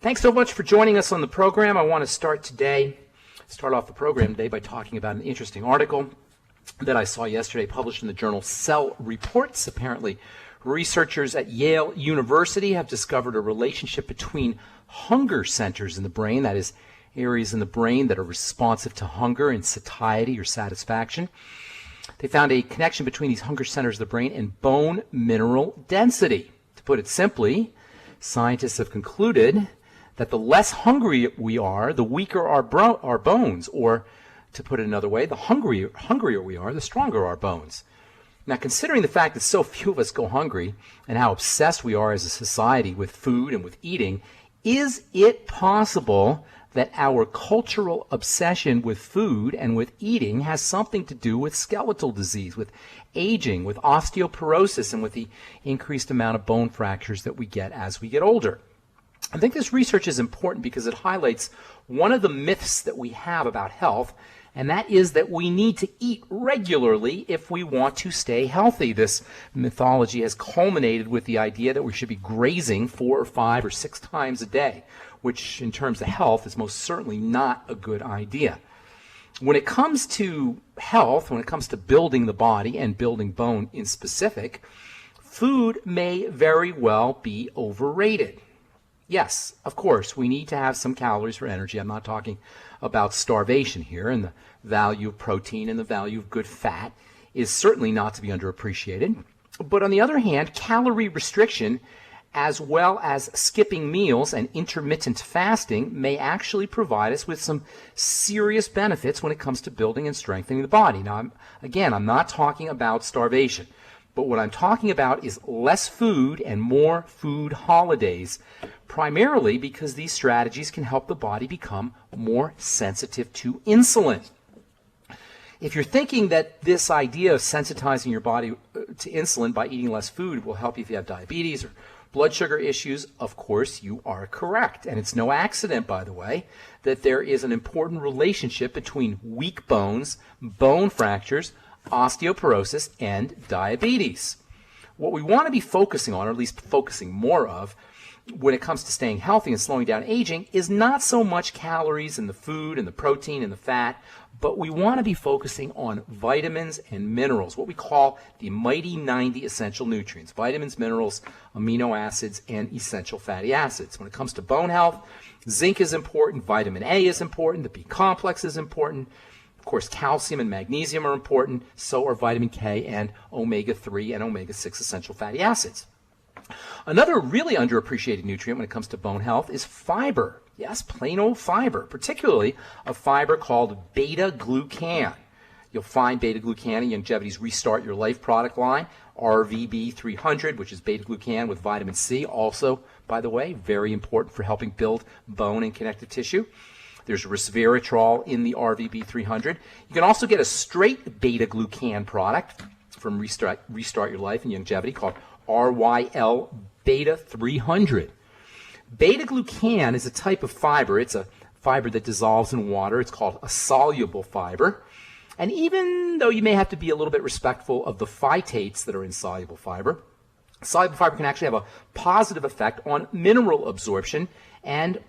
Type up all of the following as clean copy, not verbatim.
Thanks so much for joining us on the program. I want to start off the program today by talking about an interesting article that I saw yesterday published in the journal Cell Reports. Apparently, researchers at Yale University have discovered a relationship between hunger centers in the brain, that is, areas in the brain that are responsive to hunger and satiety or satisfaction. They found a connection between these hunger centers of the brain and bone mineral density. To put it simply, scientists have concluded that the less hungry we are, the weaker our bones, or to put it another way, the hungrier we are, the stronger our bones. Now, considering the fact that so few of us go hungry and how obsessed we are as a society with food and with eating, is it possible that our cultural obsession with food and with eating has something to do with skeletal disease, with aging, with osteoporosis, and with the increased amount of bone fractures that we get as we get older? I think this research is important because it highlights one of the myths that we have about health, and that is that we need to eat regularly if we want to stay healthy. This mythology has culminated with the idea that we should be grazing 4 or 5 or 6 times a day, which in terms of health is most certainly not a good idea. When it comes to health, when it comes to building the body and building bone in specific, food may very well be overrated. Yes, of course, we need to have some calories for energy. I'm not talking about starvation here, and the value of protein and the value of good fat is certainly not to be underappreciated. But on the other hand, calorie restriction, as well as skipping meals and intermittent fasting, may actually provide us with some serious benefits when it comes to building and strengthening the body. Now, I'm not talking about starvation, but what I'm talking about is less food and more food holidays, primarily because these strategies can help the body become more sensitive to insulin. If you're thinking that this idea of sensitizing your body to insulin by eating less food will help you if you have diabetes or blood sugar issues, of course you are correct. And it's no accident, by the way, that there is an important relationship between weak bones, bone fractures, osteoporosis, and diabetes. What we want to be focusing on, or at least focusing more of, when it comes to staying healthy and slowing down aging, is not so much calories and the food and the protein and the fat, but we want to be focusing on vitamins and minerals, what we call the mighty 90 essential nutrients: vitamins, minerals, amino acids, and essential fatty acids. When it comes to bone health, zinc is important, vitamin A is important, the B complex is important. Of course, calcium and magnesium are important, so are vitamin K and omega-3 and omega-6 essential fatty acids. Another really underappreciated nutrient when it comes to bone health is fiber. Yes, plain old fiber, particularly a fiber called beta-glucan. You'll find beta-glucan in Longevity's Restart Your Life product line, RVB 300, which is beta-glucan with vitamin C, also, by the way, very important for helping build bone and connective tissue. There's resveratrol in the RVB 300. You can also get a straight beta-glucan product from Restart Your Life and Longevity called RYL Beta 300. Beta-glucan is a type of fiber. It's a fiber that dissolves in water. It's called a soluble fiber. And even though you may have to be a little bit respectful of the phytates that are in soluble fiber can actually have a positive effect on mineral absorption and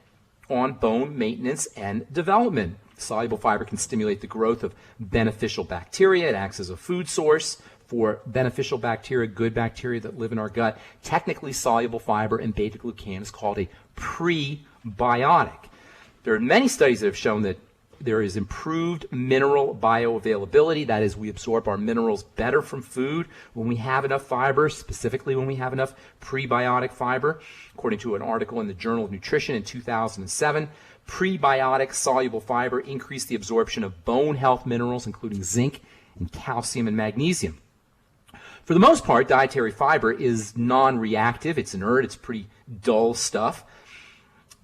on bone maintenance and development. Soluble fiber can stimulate the growth of beneficial bacteria. It acts as a food source for beneficial bacteria, good bacteria that live in our gut. Technically, soluble fiber and beta-glucan is called a prebiotic. There are many studies that have shown that there is improved mineral bioavailability. That is, we absorb our minerals better from food when we have enough fiber, specifically when we have enough prebiotic fiber. According to an article in the Journal of Nutrition in 2007, prebiotic soluble fiber increased the absorption of bone health minerals, including zinc and calcium and magnesium. For the most part, dietary fiber is non-reactive. It's inert. It's pretty dull stuff,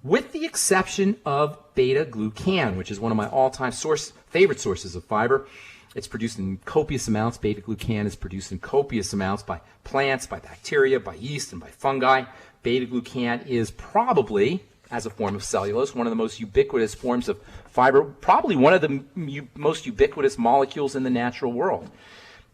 with the exception of beta-glucan, which is one of my all-time favorite sources of fiber. It's produced in copious amounts. Beta-glucan is produced in copious amounts by plants, by bacteria, by yeast, and by fungi. Beta-glucan is probably, as a form of cellulose, one of the most ubiquitous forms of fiber, probably one of the most ubiquitous molecules in the natural world.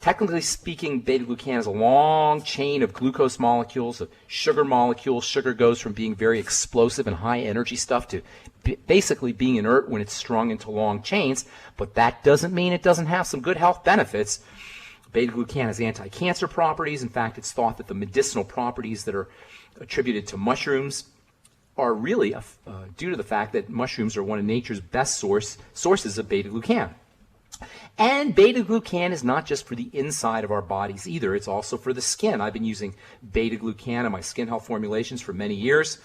Technically speaking, beta-glucan is a long chain of glucose molecules, of sugar molecules. Sugar goes from being very explosive and high energy stuff to basically being inert when it's strung into long chains, but that doesn't mean it doesn't have some good health benefits. Beta-glucan has anti-cancer properties. In fact, it's thought that the medicinal properties that are attributed to mushrooms are really due to the fact that mushrooms are one of nature's best sources of beta-glucan. And beta-glucan is not just for the inside of our bodies either. It's also for the skin. I've been using beta-glucan in my skin health formulations for many years.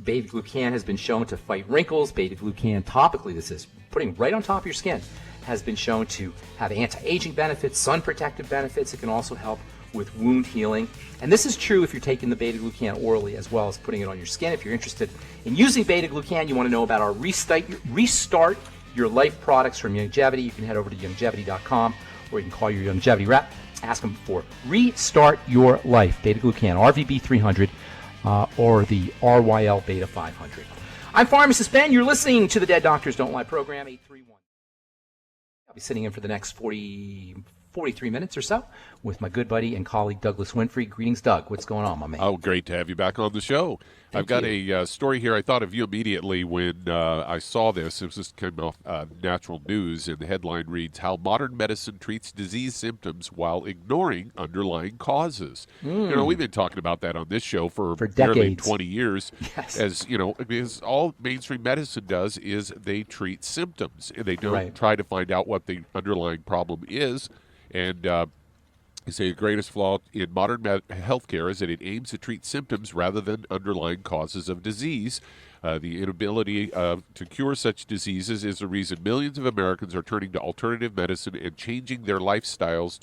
Beta-glucan has been shown to fight wrinkles. Beta-glucan topically, this is putting right on top of your skin, has been shown to have anti-aging benefits, sun protective benefits. It can also help with wound healing. And this is true if you're taking the beta-glucan orally as well as putting it on your skin. If you're interested in using beta-glucan, you want to know about our Restart Your Life products from Youngevity. You can head over to Youngevity.com, or you can call your Youngevity rep. Ask them for Restart Your Life, beta-glucan, RVB 300, or the RYL beta 500. I'm Pharmacist Ben. You're listening to the Dead Doctors Don't Lie program, 831. I'll be sitting in for the next 43 minutes or so with my good buddy and colleague Douglas Winfrey. Greetings, Doug. What's going on, my man? Oh, great to have you back on the show. I've got a story here. I thought of you immediately when I saw this. It was just came off Natural News, and the headline reads, How Modern Medicine Treats Disease Symptoms While Ignoring Underlying Causes. You know, we've been talking about that on this show for nearly 20 years. Yes. As you know, because all mainstream medicine does is they treat symptoms, and they don't try to find out what the underlying problem is. And they say the greatest flaw in modern healthcare is that it aims to treat symptoms rather than underlying causes of disease. The inability to cure such diseases is the reason millions of Americans are turning to alternative medicine and changing their lifestyles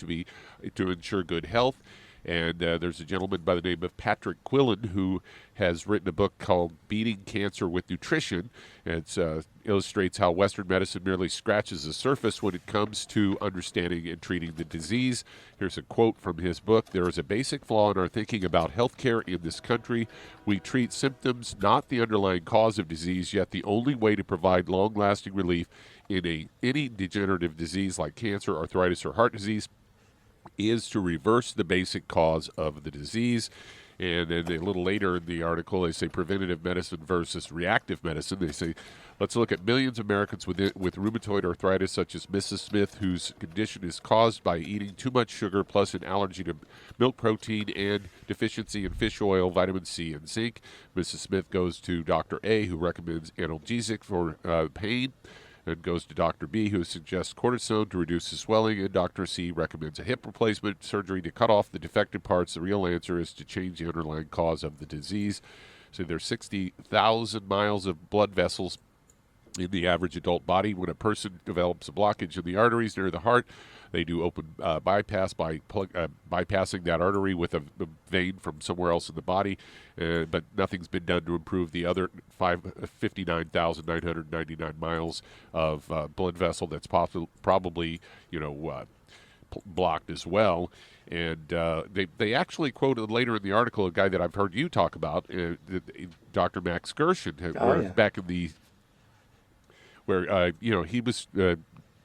to ensure good health. And there's a gentleman by the name of Patrick Quillen who has written a book called Beating Cancer with Nutrition. It illustrates how Western medicine merely scratches the surface when it comes to understanding and treating the disease. Here's a quote from his book. There is a basic flaw in our thinking about healthcare in this country. We treat symptoms, not the underlying cause of disease, yet the only way to provide long-lasting relief in any degenerative disease like cancer, arthritis, or heart disease is to reverse the basic cause of the disease. And then a little later in the article, they say preventative medicine versus reactive medicine. They say, let's look at millions of Americans with rheumatoid arthritis, such as Mrs. Smith, whose condition is caused by eating too much sugar, plus an allergy to milk protein and deficiency in fish oil, vitamin C, and zinc. Mrs. Smith goes to Dr. A, who recommends analgesic for pain, and goes to Dr. B, who suggests cortisone to reduce the swelling, and Dr. C recommends a hip replacement surgery to cut off the defective parts. The real answer is to change the underlying cause of the disease. So there's 60,000 miles of blood vessels in the average adult body. When a person develops a blockage in the arteries near the heart, they do open bypass by bypassing that artery with a vein from somewhere else in the body, but nothing's been done to improve the other 59,999 miles of blood vessel that's probably blocked as well. And they actually quoted later in the article a guy that I've heard you talk about, Dr. Max Gershon, back in the where he was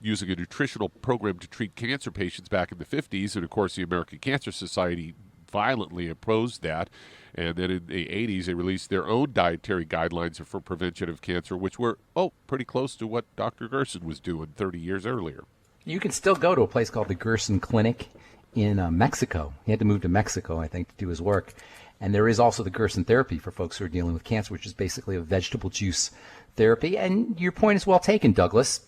using a nutritional program to treat cancer patients back in the 50s, and of course the American Cancer Society violently opposed that. And then in the 80s, they released their own dietary guidelines for prevention of cancer, which were pretty close to what Dr. Gerson was doing 30 years earlier. You can still go to a place called the Gerson Clinic in Mexico. He had to move to Mexico, I think, to do his work. And there is also the Gerson therapy for folks who are dealing with cancer, which is basically a vegetable juice therapy. And your point is well taken, Douglas.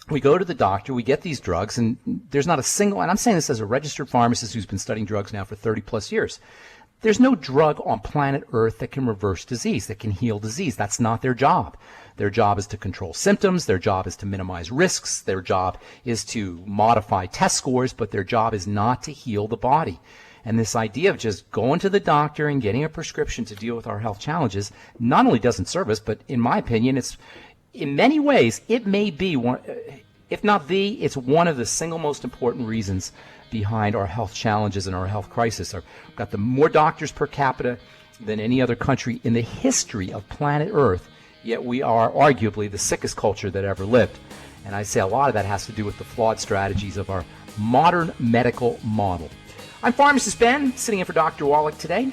We go to the doctor, we get these drugs, and there's not a single, and I'm saying this as a registered pharmacist who's been studying drugs now for 30 plus years. There's no drug on planet Earth that can reverse disease, that can heal disease. That's not their job. Their job is to control symptoms. Their job is to minimize risks. Their job is to modify test scores, but their job is not to heal the body. And this idea of just going to the doctor and getting a prescription to deal with our health challenges not only doesn't serve us, but in my opinion, it's in many ways, it may be one, if not it's one of the single most important reasons behind our health challenges and our health crisis. We've got the more doctors per capita than any other country in the history of planet Earth, yet we are arguably the sickest culture that ever lived. And I say a lot of that has to do with the flawed strategies of our modern medical model. I'm Pharmacist Ben, sitting in for Dr. Wallach today.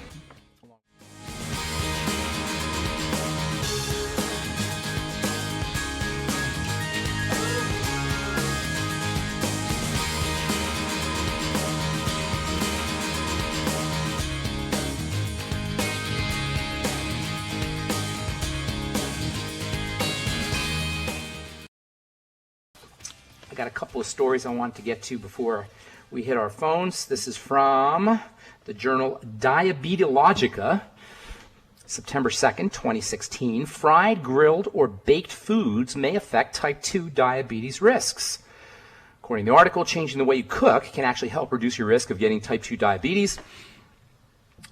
I got a couple of stories I want to get to before we hit our phones. This is from the journal Diabetologica, September 2nd, 2016. Fried, grilled, or baked foods may affect type 2 diabetes risks. According to the article, changing the way you cook can actually help reduce your risk of getting type 2 diabetes.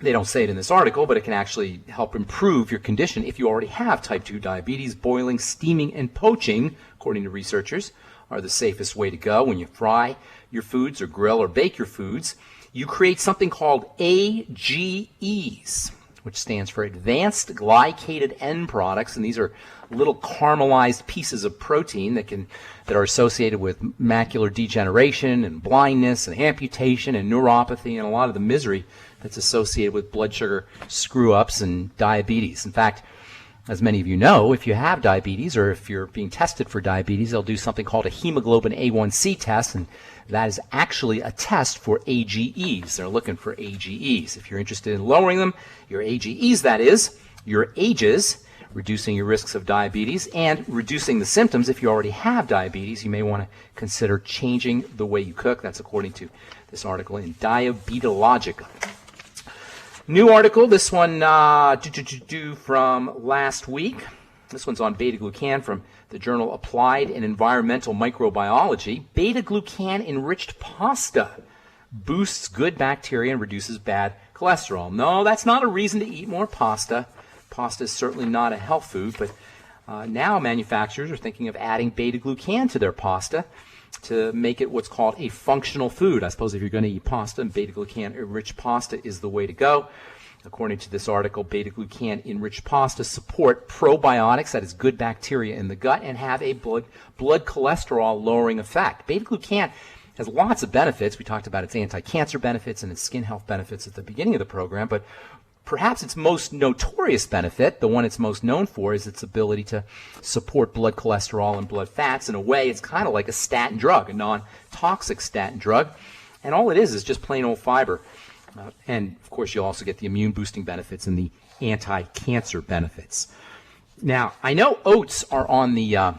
They don't say it in this article, but it can actually help improve your condition if you already have type 2 diabetes. Boiling, steaming, and poaching, according to researchers, are the safest way to go. When you fry your foods or grill or bake your foods, you create something called AGEs, which stands for Advanced Glycated End Products, and these are little caramelized pieces of protein that are associated with macular degeneration and blindness and amputation and neuropathy and a lot of the misery that's associated with blood sugar screw-ups and diabetes. In fact, as many of you know, if you have diabetes or if you're being tested for diabetes, they'll do something called a hemoglobin A1C test, and that is actually a test for AGEs. They're looking for AGEs. If you're interested in lowering them, your AGEs, that is, your ages, reducing your risks of diabetes and reducing the symptoms. If you already have diabetes, you may want to consider changing the way you cook. That's according to this article in Diabetologica. New article, this one from last week. This one's on beta-glucan from the journal Applied and Environmental Microbiology. Beta-glucan-enriched pasta boosts good bacteria and reduces bad cholesterol. No, that's not a reason to eat more pasta. Pasta is certainly not a health food, but now manufacturers are thinking of adding beta-glucan to their pasta to make it what's called a functional food. I suppose if you're going to eat pasta, beta-glucan-enriched pasta is the way to go. According to this article, beta-glucan-enriched pasta support probiotics, that is good bacteria in the gut, and have a blood cholesterol-lowering effect. Beta-glucan has lots of benefits. We talked about its anti-cancer benefits and its skin health benefits at the beginning of the program, but perhaps its most notorious benefit, the one it's most known for, is its ability to support blood cholesterol and blood fats. In a way, it's kind of like a statin drug, a non-toxic statin drug. And all it is just plain old fiber. And, of course, you'll also get the immune-boosting benefits and the anti-cancer benefits. Now, I know oats are on the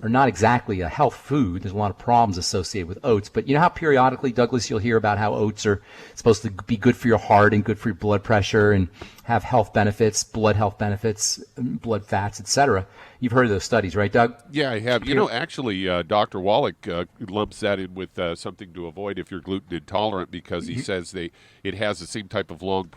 are not exactly a health food. There's a lot of problems associated with oats. But you know how periodically, Douglas, you'll hear about how oats are supposed to be good for your heart and good for your blood pressure and have health benefits, blood health benefits, blood fats, etc. You've heard of those studies, right, Doug? Yeah, I have. You know, actually, Dr. Wallach lumps that in with something to avoid if you're gluten intolerant, because he says it has the same type of long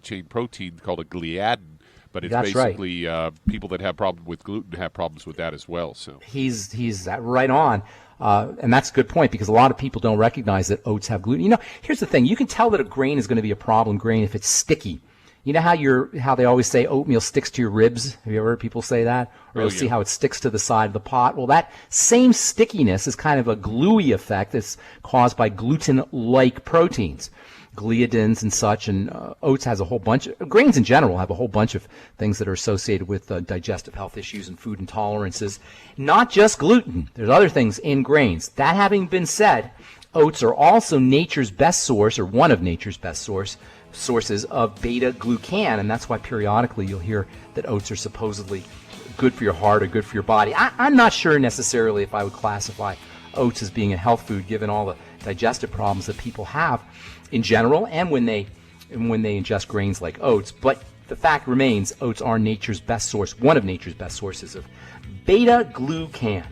chain protein called a gliadin. But it's That's basically people that have problems with gluten have problems with that as well. So he's right on, and that's a good point, because a lot of people don't recognize that oats have gluten. You know, here's the thing: you can tell that a grain is going to be a problem grain if it's sticky. You know how they always say oatmeal sticks to your ribs? Have you ever heard people say that? Or you'll see how it sticks to the side of the pot. Well, that same stickiness is kind of a gluey effect that's caused by gluten-like proteins, gliadins and such, and oats has a whole bunch grains in general have a whole bunch of things that are associated with digestive health issues and food intolerances, not just gluten. There's other things in grains. That having been said, oats are also nature's best source, or one of nature's best sources of beta-glucan, and that's why periodically you'll hear that oats are supposedly good for your heart or good for your body. I'm not sure necessarily if I would classify oats as being a health food, given all the digestive problems that people have in general and when they ingest grains like oats. But the fact remains, oats are nature's best source, one of nature's best sources of beta-glucan.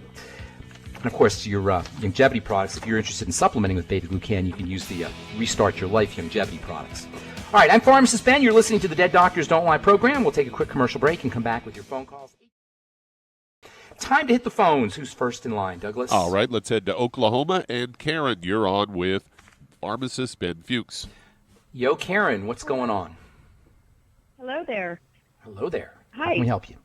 And of course, your longevity products, if you're interested in supplementing with beta-glucan, you can use the Restart Your Life longevity products. All right, I'm Pharmacist Ben. You're listening to the Dead Doctors Don't Lie program. We'll take a quick commercial break and come back with your phone calls. Time to hit the phones. Who's first in line, Douglas? All right, let's head to Oklahoma. And Karen, you're on with Pharmacist Ben Fuchs. Yo, Karen, what's going on? Hello there. Hello there. Hi. How can we help you?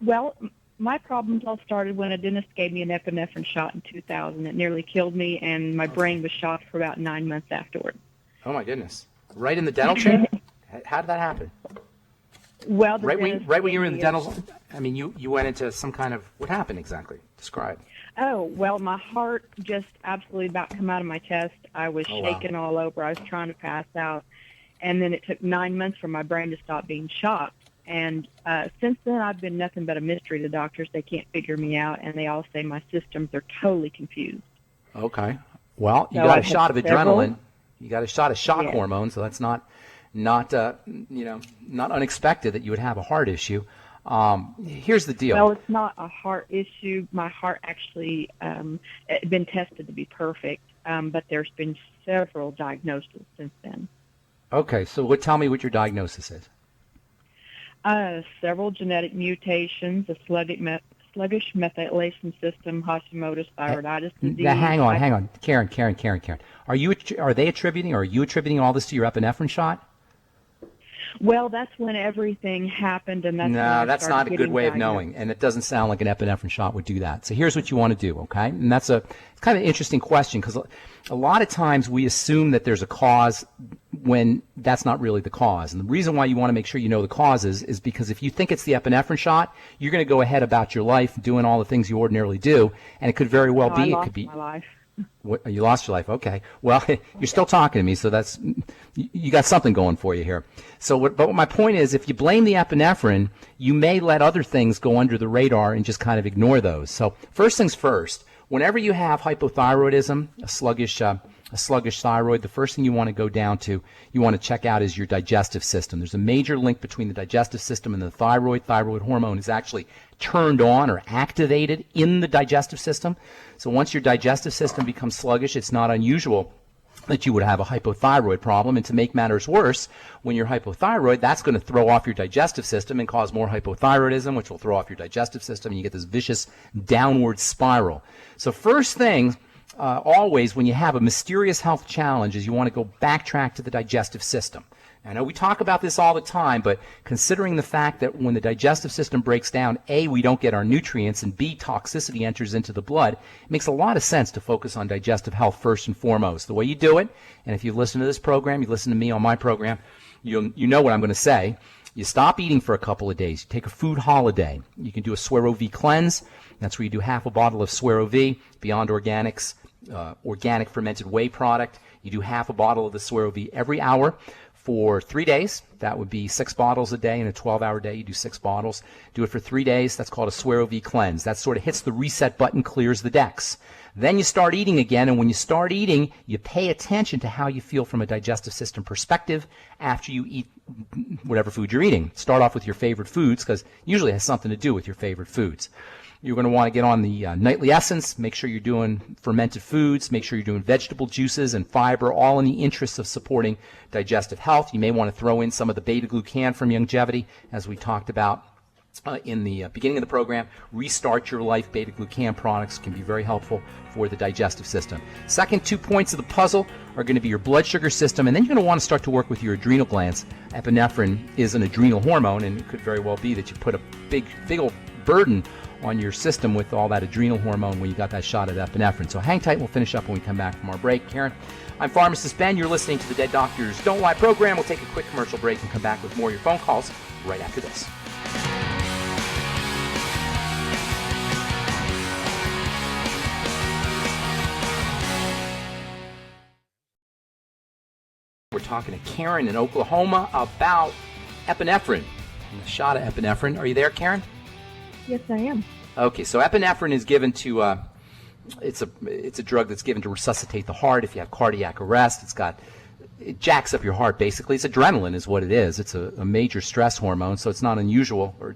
Well, my problems all started when a dentist gave me an epinephrine shot in 2000. It nearly killed me, and my brain was shocked for about 9 months afterward. Oh my goodness! Right in the dental chair? How did that happen? Well, right when you were in the dental. I mean, you went into some kind of, what happened exactly? Describe. Oh, well, my heart just absolutely about come out of my chest. I was shaking all over. I was trying to pass out. And then it took 9 months for my brain to stop being shocked. And since then, I've been nothing but a mystery to doctors. They can't figure me out, and they all say my systems are totally confused. Okay. Well, you got a shot of adrenaline. You got a shot of shock hormone, so that's not unexpected that you would have a heart issue. Here's the deal. Well, it's not a heart issue. My heart actually it's been tested to be perfect, but there's been several diagnoses since then. Okay, so tell me what your diagnosis is. Several genetic mutations, a sluggish methylation system, Hashimoto's thyroiditis disease. Now, hang on. Karen. Are you attributing all this to your epinephrine shot? Well, that's when everything happened, and that's that's not a good way of knowing, and it doesn't sound like an epinephrine shot would do that. So here's what you want to do, okay? And it's kind of an interesting question, because a lot of times we assume that there's a cause when that's not really the cause. And the reason why you want to make sure you know the cause is because if you think it's the epinephrine shot, you're going to go ahead about your life doing all the things you ordinarily do, and it could very well be. I lost my life. You lost your life. Okay. Well, you're still talking to me, so you got something going for you here. But my point is, if you blame the epinephrine, you may let other things go under the radar and just kind of ignore those. So first things first, whenever you have hypothyroidism, a sluggish thyroid, the first thing you want to go down to, you want to check out is your digestive system. There's a major link between the digestive system and the thyroid. Thyroid hormone is actually turned on or activated in the digestive system. So once your digestive system becomes sluggish, it's not unusual that you would have a hypothyroid problem. And to make matters worse, when you're hypothyroid, that's going to throw off your digestive system and cause more hypothyroidism, which will throw off your digestive system, and you get this vicious downward spiral. So first thing, always when you have a mysterious health challenge, is you want to go backtrack to the digestive system. I know we talk about this all the time, but considering the fact that when the digestive system breaks down, A, we don't get our nutrients, and B, toxicity enters into the blood, it makes a lot of sense to focus on digestive health first and foremost. The way you do it, and if you listen to this program, you listen to me on my program, you know what I'm going to say. You stop eating for a couple of days. You take a food holiday. You can do a Swero V cleanse. That's where you do half a bottle of Swero V, Beyond Organics, organic fermented whey product. You do half a bottle of the Swero V every hour for 3 days. That would be 6 bottles a day. In a 12-hour day, you do 6 bottles. Do it for 3 days. That's called a Swero V cleanse. That sort of hits the reset button, clears the decks. Then you start eating again, and when you start eating, you pay attention to how you feel from a digestive system perspective after you eat whatever food you're eating. Start off with your favorite foods, because usually it has something to do with your favorite foods. You're going to want to get on the nightly essence. Make sure you're doing fermented foods. Make sure you're doing vegetable juices and fiber, all in the interest of supporting digestive health. You may want to throw in some of the beta-glucan from Longevity, as we talked about in the beginning of the program. Restart Your Life beta-glucan products can be very helpful for the digestive system. Second 2 points of the puzzle are going to be your blood sugar system, and then you're going to want to start to work with your adrenal glands. Epinephrine is an adrenal hormone, and it could very well be that you put a big old burden on your system with all that adrenal hormone when you got that shot of epinephrine. So hang tight. We'll finish up when we come back from our break. Karen, I'm Pharmacist Ben. You're listening to the Dead Doctors Don't Lie program. We'll take a quick commercial break and come back with more of your phone calls right after this. We're talking to Karen in Oklahoma about epinephrine and the shot of epinephrine. Are you there, Karen? Yes, I am. Okay, so epinephrine is given to, it's a drug that's given to resuscitate the heart if you have cardiac arrest. It jacks up your heart, basically. It's adrenaline is what it is. It's a major stress hormone, so it's not unusual, or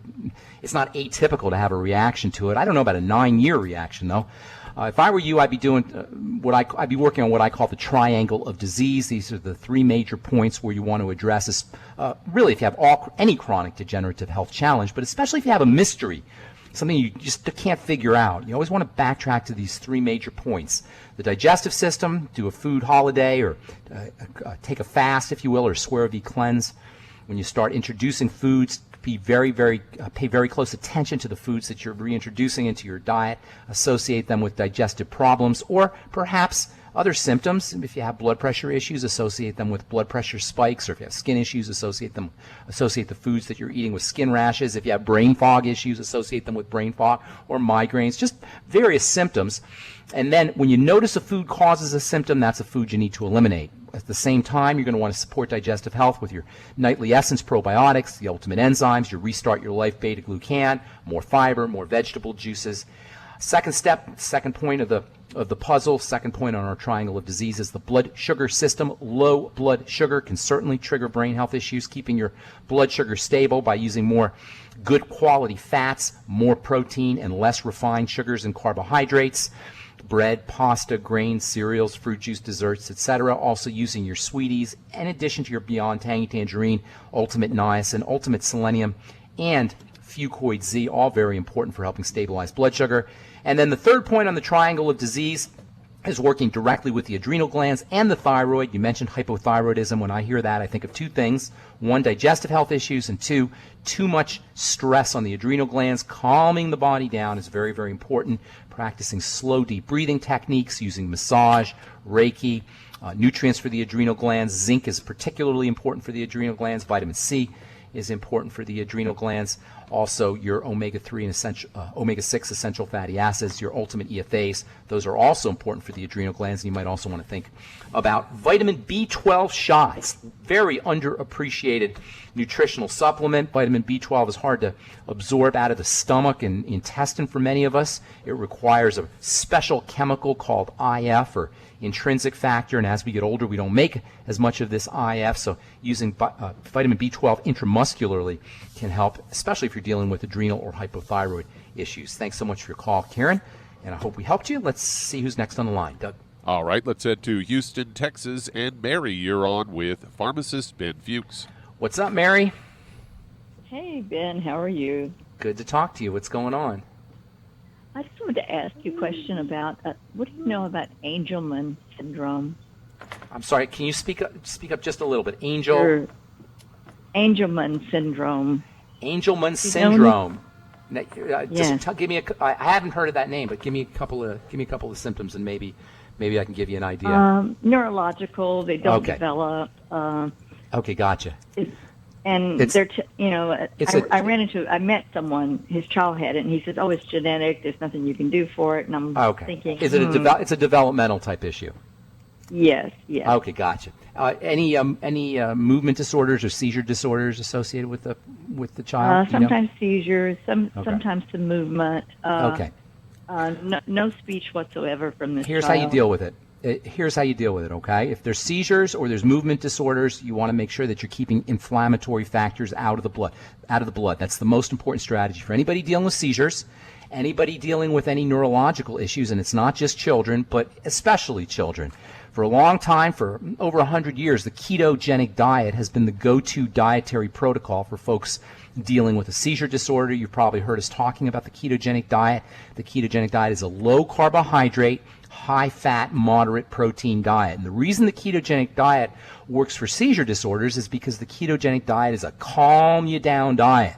it's not atypical to have a reaction to it. I don't know about a 9-year reaction, though. If I were you, I'd be doing I'd be working on what I call the triangle of disease. These are the 3 major points where you want to address this. Really, if you have any chronic degenerative health challenge, but especially if you have a mystery, something you just can't figure out. You always want to backtrack to these 3 major points. The digestive system, do a food holiday, or take a fast, if you will, or Swero V cleanse. When you start introducing foods pay very close attention to the foods that you're reintroducing into your diet, associate them with digestive problems, or perhaps other symptoms. If you have blood pressure issues, associate them with blood pressure spikes, or if you have skin issues, associate the foods that you're eating with skin rashes. If you have brain fog issues, associate them with brain fog or migraines, just various symptoms. And then when you notice a food causes a symptom, that's a food you need to eliminate. At the same time, you're going to want to support digestive health with your nightly essence probiotics, the ultimate enzymes, your Restart Your Life beta-glucan, more fiber, more vegetable juices. Second step, second point of the puzzle, second point on our triangle of diseases, the blood sugar system. Low blood sugar can certainly trigger brain health issues. Keeping your blood sugar stable by using more good quality fats, more protein, and less refined sugars and carbohydrates. Bread, pasta, grains, cereals, fruit juice, desserts, etc. Also using your sweeties, in addition to your Beyond Tangy Tangerine, Ultimate Niacin, Ultimate Selenium, and Fucoid Z, all very important for helping stabilize blood sugar. And then the third point on the triangle of disease is working directly with the adrenal glands and the thyroid. You mentioned hypothyroidism. When I hear that, I think of two things. One, digestive health issues, and two, too much stress on the adrenal glands. Calming the body down is very, very important. Practicing slow, deep breathing techniques, using massage, Reiki, nutrients for the adrenal glands. Zinc is particularly important for the adrenal glands. Vitamin C is important for the adrenal glands. Also, your omega-3 and omega-6 essential fatty acids, your ultimate EFAs, those are also important for the adrenal glands. And you might also want to think about vitamin B12 shots, very underappreciated nutritional supplement. Vitamin B12 is hard to absorb out of the stomach and intestine for many of us. It requires a special chemical called IF, or intrinsic factor, and as we get older we don't make as much of this IF, so using vitamin B12 intramuscularly can help, especially if you're dealing with adrenal or hypothyroid issues. Thanks so much for your call, Karen, and I hope we helped you. Let's see who's next on the line. Doug. All right, let's head to Houston, Texas, and Mary, you're on with Pharmacist Ben Fuchs. What's up, Mary? Hey, Ben, how are you? Good to talk to you. What's going on? I just wanted to ask you a question about what do you know about Angelman syndrome? I'm sorry, can you speak up just a little bit? Angelman syndrome. Angelman syndrome. Yes. Give me I haven't heard of that name, but give me a couple of symptoms, and maybe I can give you an idea. Neurological. They don't Okay. develop. Okay, gotcha. I met someone, his child had it, and he said, "Oh, it's genetic. There's nothing you can do for it." And I'm thinking, is it it's a developmental type issue? Yes. Okay, gotcha. Any movement disorders or seizure disorders associated with the child? Sometimes seizures, sometimes some movement. No speech whatsoever from this Here's child. how you deal with it. Here's how you deal with it, okay? If there's seizures or there's movement disorders, you want to make sure that you're keeping inflammatory factors out of the blood. That's the most important strategy for anybody dealing with seizures, anybody dealing with any neurological issues, and it's not just children, but especially children. For a long time, for over 100 years, the ketogenic diet has been the go-to dietary protocol for folks dealing with a seizure disorder. You've probably heard us talking about the ketogenic diet. The ketogenic diet is a low-carbohydrate, high-fat, moderate protein diet. And the reason the ketogenic diet works for seizure disorders is because the ketogenic diet is a calm-you-down diet.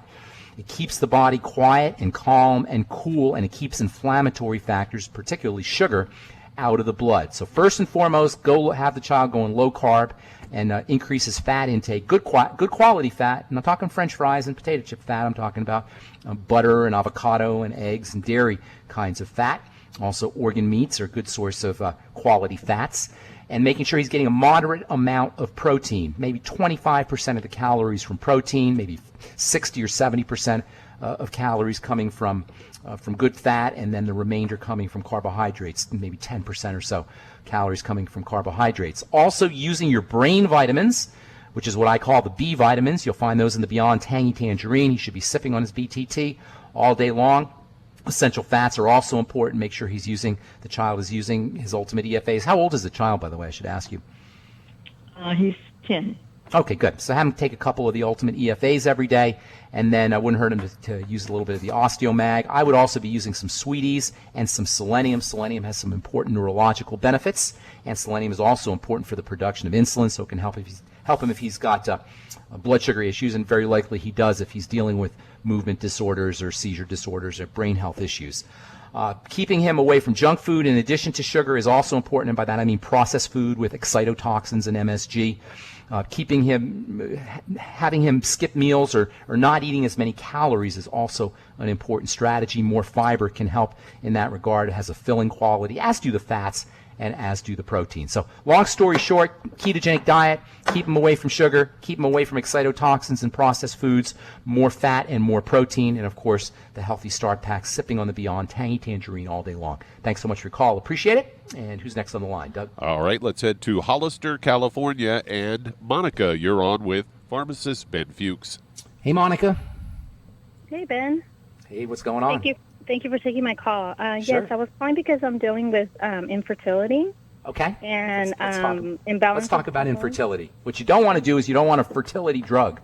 It keeps the body quiet and calm and cool, and it keeps inflammatory factors, particularly sugar, out of the blood. So first and foremost, go have the child going low carb and increase his fat intake, good quality fat. I'm not talking French fries and potato chip fat. I'm talking about butter and avocado and eggs and dairy kinds of fat. Also, organ meats are a good source of quality fats. And making sure he's getting a moderate amount of protein, maybe 25% of the calories from protein, maybe 60 or 70% of calories coming from good fat, and then the remainder coming from carbohydrates, maybe 10% or so calories coming from carbohydrates. Also using your brain vitamins, which is what I call the B vitamins. You'll find those in the Beyond Tangy Tangerine. He should be sipping on his BTT all day long. Essential fats are also important. Make sure the child is using his ultimate EFAs. How old is the child, by the way, I should ask you? He's 10. Okay, good. So have him take a couple of the ultimate EFAs every day, and then I wouldn't hurt him to use a little bit of the Osteomag. I would also be using some sweeties and some selenium. Selenium has some important neurological benefits, and selenium is also important for the production of insulin, so it can help if he's help him if he's got blood sugar issues, and very likely he does if he's dealing with movement disorders or seizure disorders or brain health issues. Keeping him away from junk food in addition to sugar is also important, and by that I mean processed food with excitotoxins and MSG. Having him skip meals or not eating as many calories is also an important strategy. More fiber can help in that regard. It has a filling quality, as do the fats and as do the proteins. So long story short, ketogenic diet, keep them away from sugar, keep them away from excitotoxins and processed foods, more fat and more protein, and of course the Healthy Start Pack, sipping on the Beyond Tangy Tangerine all day long. Thanks so much for your call. Appreciate it. And who's next on the line, Doug? All right, let's head to Hollister, California, and Monica, you're on with Pharmacist Ben Fuchs. Hey, Monica. Hey, Ben. Hey, what's going on? Thank you for taking my call. Sure. Yes, I was calling because I'm dealing with infertility. Okay. And imbalance. Let's talk about infertility. What you don't want to do is you don't want a fertility drug.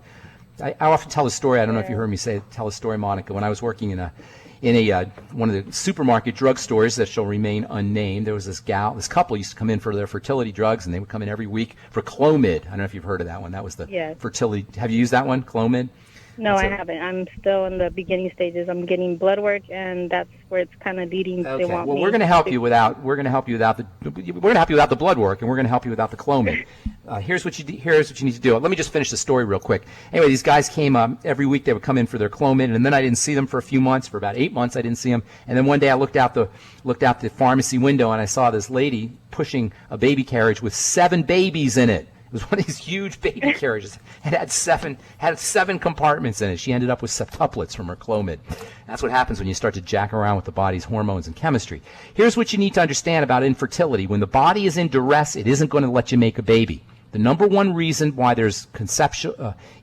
I often tell a story. I don't know if you heard me tell a story, Monica. When I was working in one of the supermarket drugstores that shall remain unnamed, there was this couple used to come in for their fertility drugs, and they would come in every week for Clomid. I don't know if you've heard of that one. That was the fertility. Have you used that one, Clomid? No, I haven't. I'm still in the beginning stages. I'm getting blood work, and that's where it's kind of leading. Okay. Well, we're going to help you without the blood work, and we're going to help you without the Clomid. Here's what you need to do. Let me just finish the story real quick. Anyway, these guys came every week. They would come in for their Clomid, and then I didn't see them for a few months. For about 8 months, I didn't see them. And then one day, I looked out the pharmacy window, and I saw this lady pushing a baby carriage with 7 babies in it. It was one of these huge baby carriages. It had seven compartments in it. She ended up with septuplets from her Clomid. That's what happens when you start to jack around with the body's hormones and chemistry. Here's what you need to understand about infertility. When the body is in duress, it isn't going to let you make a baby. The number one reason why there's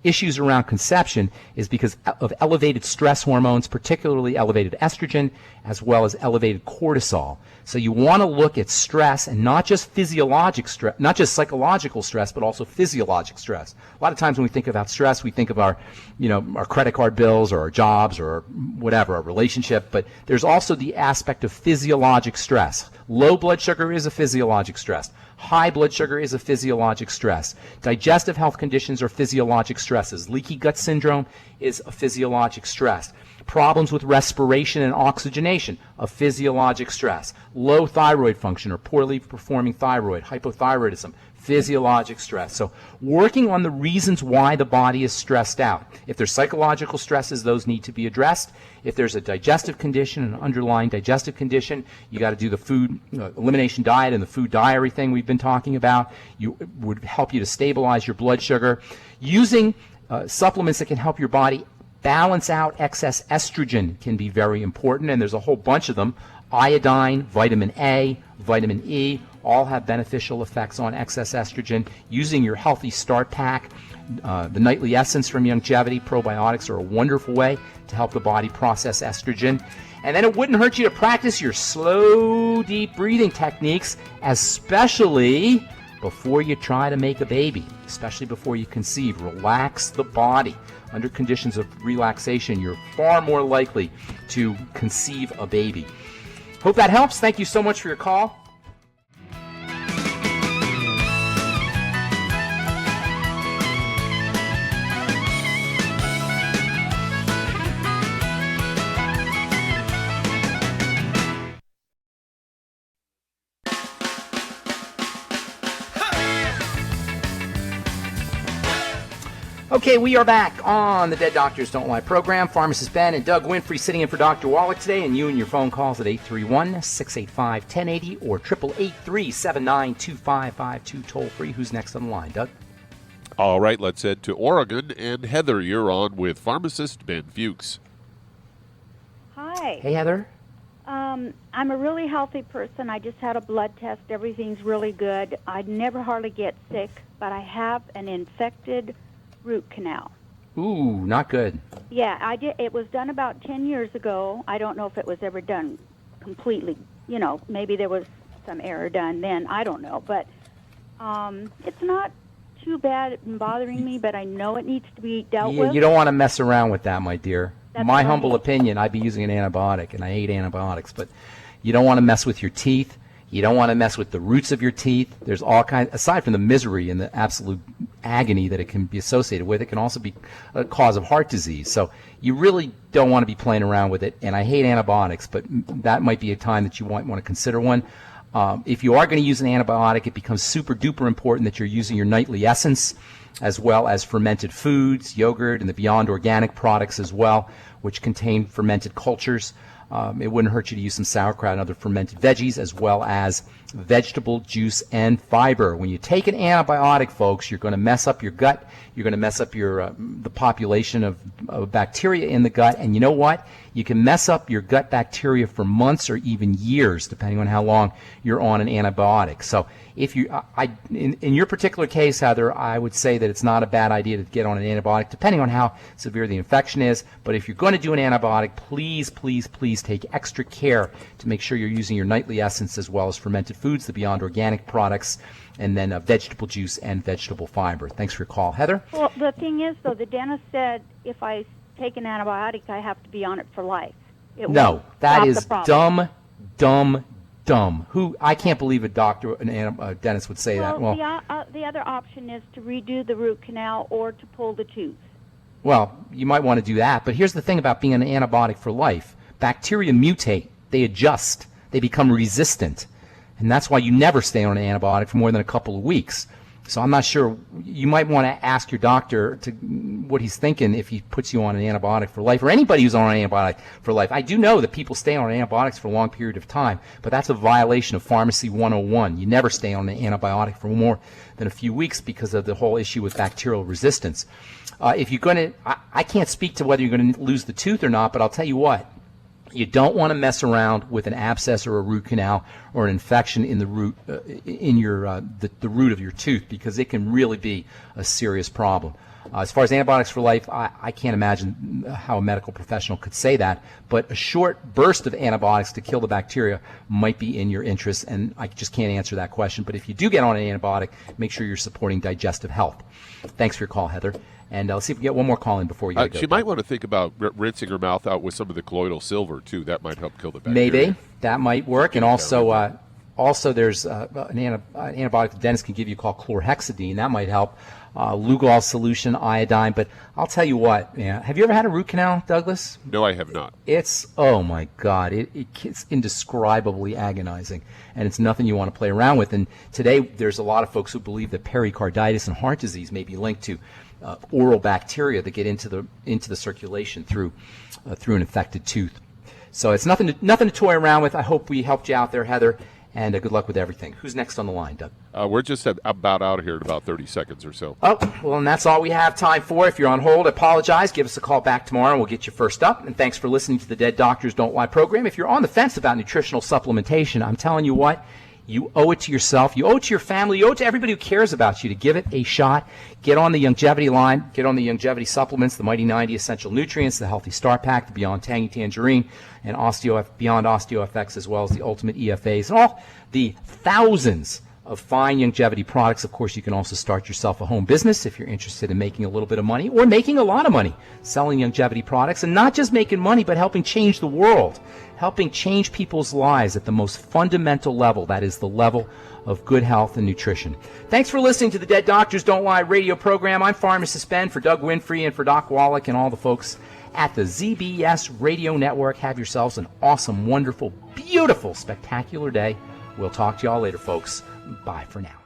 issues around conception is because of elevated stress hormones, particularly elevated estrogen, as well as elevated cortisol. So you want to look at stress, and not just physiologic stress, not just psychological stress, but also physiologic stress. A lot of times when we think about stress, we think of our credit card bills or our jobs or whatever, our relationship, but there's also the aspect of physiologic stress. Low blood sugar is a physiologic stress. High blood sugar is a physiologic stress. Digestive health conditions are physiologic stresses. Leaky gut syndrome is a physiologic stress. Problems with respiration and oxygenation, a physiologic stress. Low thyroid function or poorly performing thyroid, hypothyroidism, physiologic stress. So working on the reasons why the body is stressed out. If there's psychological stresses, those need to be addressed. If there's a digestive condition, an underlying digestive condition, you got to do the food elimination diet and the food diary thing we've been talking about. It would help you to stabilize your blood sugar. Using supplements that can help your body balance out excess estrogen can be very important, and there's a whole bunch of them. Iodine, vitamin A, vitamin E, all have beneficial effects on excess estrogen. Using your Healthy Start Pack, the Nightly Essence from Longevity, probiotics are a wonderful way to help the body process estrogen. And then it wouldn't hurt you to practice your slow, deep breathing techniques, especially before you try to make a baby, especially before you conceive. Relax the body. Under conditions of relaxation, you're far more likely to conceive a baby. Hope that helps. Thank you so much for your call. Okay, we are back on the Dead Doctors Don't Lie program. Pharmacist Ben and Doug Winfrey sitting in for Dr. Wallach today, and you and your phone calls at 831-685-1080 or 888-379-2552 toll free. Who's next on the line, Doug? All right, let's head to Oregon, and Heather, you're on with Pharmacist Ben Fuchs. Hi. Hey, Heather. I'm a really healthy person. I just had a blood test. Everything's really good. I never hardly get sick, but I have an infected root canal. Ooh, not good. Yeah, I did. It was done about 10 years ago. I don't know if it was ever done completely. Maybe there was some error done then. I don't know. But it's not too bad and bothering me, but I know it needs to be dealt with. You don't want to mess around with that, my dear. That's my right. humble opinion, I'd be using an antibiotic, and I hate antibiotics, but you don't want to mess with your teeth. You don't want to mess with the roots of your teeth. There's all kinds, aside from the misery and the absolute agony that it can be associated with. It can also be a cause of heart disease. So you really don't want to be playing around with it. And I hate antibiotics, but that might be a time that you might want to consider one. If you are going to use an antibiotic, it becomes super duper important that you're using your nightly essence, as well as fermented foods, yogurt, and the Beyond Organic products as well, which contain fermented cultures. It wouldn't hurt you to use some sauerkraut and other fermented veggies, as well as vegetable juice and fiber. When you take an antibiotic, folks, you're going to mess up your gut. You're going to mess up your the population of bacteria in the gut. And you know what? You can mess up your gut bacteria for months or even years, depending on how long you're on an antibiotic. So if you, in your particular case, Heather, I would say that it's not a bad idea to get on an antibiotic, depending on how severe the infection is. But if you're going to do an antibiotic, please, please, please take extra care to make sure you're using your nightly essence as well as fermented foods, the Beyond Organic products, and then vegetable juice and vegetable fiber. Thanks for your call. Heather? Well, the thing is, though, the dentist said if I take an antibiotic, I have to be on it for life. No, that is dumb. I can't believe a doctor, a dentist would say that. Well, the other option is to redo the root canal or to pull the tooth. Well, you might want to do that, but here's the thing about being an antibiotic for life. Bacteria mutate, they adjust, they become resistant, and that's why you never stay on an antibiotic for more than a couple of weeks. So I'm not sure. You might want to ask your doctor what he's thinking if he puts you on an antibiotic for life, or anybody who's on an antibiotic for life. I do know that people stay on antibiotics for a long period of time, but that's a violation of Pharmacy 101. You never stay on an antibiotic for more than a few weeks because of the whole issue with bacterial resistance. If you're going to, I can't speak to whether you're going to lose the tooth or not, but I'll tell you what. You don't want to mess around with an abscess or a root canal or an infection in the root, the root of your tooth, because it can really be a serious problem. As far as antibiotics for life, I can't imagine how a medical professional could say that, but a short burst of antibiotics to kill the bacteria might be in your interest, and I just can't answer that question. But if you do get on an antibiotic, make sure you're supporting digestive health. Thanks for your call, Heather. And let's see if we get one more call in before you go. She might want to think about rinsing her mouth out with some of the colloidal silver, too. That might help kill the bacteria. Maybe. That might work. And also there's an antibiotic the dentist can give you called chlorhexidine. That might help. Lugol solution, iodine. But I'll tell you what, have you ever had a root canal, Douglas? No, I have not. Oh, my God. It's indescribably agonizing. And it's nothing you want to play around with. And today there's a lot of folks who believe that pericarditis and heart disease may be linked to oral bacteria that get into the circulation through an infected tooth. So it's nothing to toy around with. I hope we helped you out there, Heather, and good luck with everything. Who's next on the line, Doug? We're just about out of here in about 30 seconds or so. Oh, well, and that's all we have time for. If you're on hold, I apologize. Give us a call back tomorrow, and we'll get you first up. And thanks for listening to the Dead Doctors Don't Lie program. If you're on the fence about nutritional supplementation, I'm telling you what, you owe it to yourself, you owe it to your family, you owe it to everybody who cares about you to give it a shot. Get on the Longevity line, get on the Longevity supplements, the Mighty 90 Essential Nutrients, the Healthy Start Pack, the Beyond Tangy Tangerine, and Beyond OsteoFX, as well as the Ultimate EFAs, and all the thousands of fine longevity products. Of course, you can also start yourself a home business if you're interested in making a little bit of money or making a lot of money selling longevity products, and not just making money, but helping change the world, helping change people's lives at the most fundamental level, that is the level of good health and nutrition. Thanks for listening to the Dead Doctors Don't Lie radio program. I'm Pharmacist Ben for Doug Winfrey and for Doc Wallach and all the folks at the ZBS Radio Network. Have yourselves an awesome, wonderful, beautiful, spectacular day. We'll talk to y'all later, folks. Bye for now.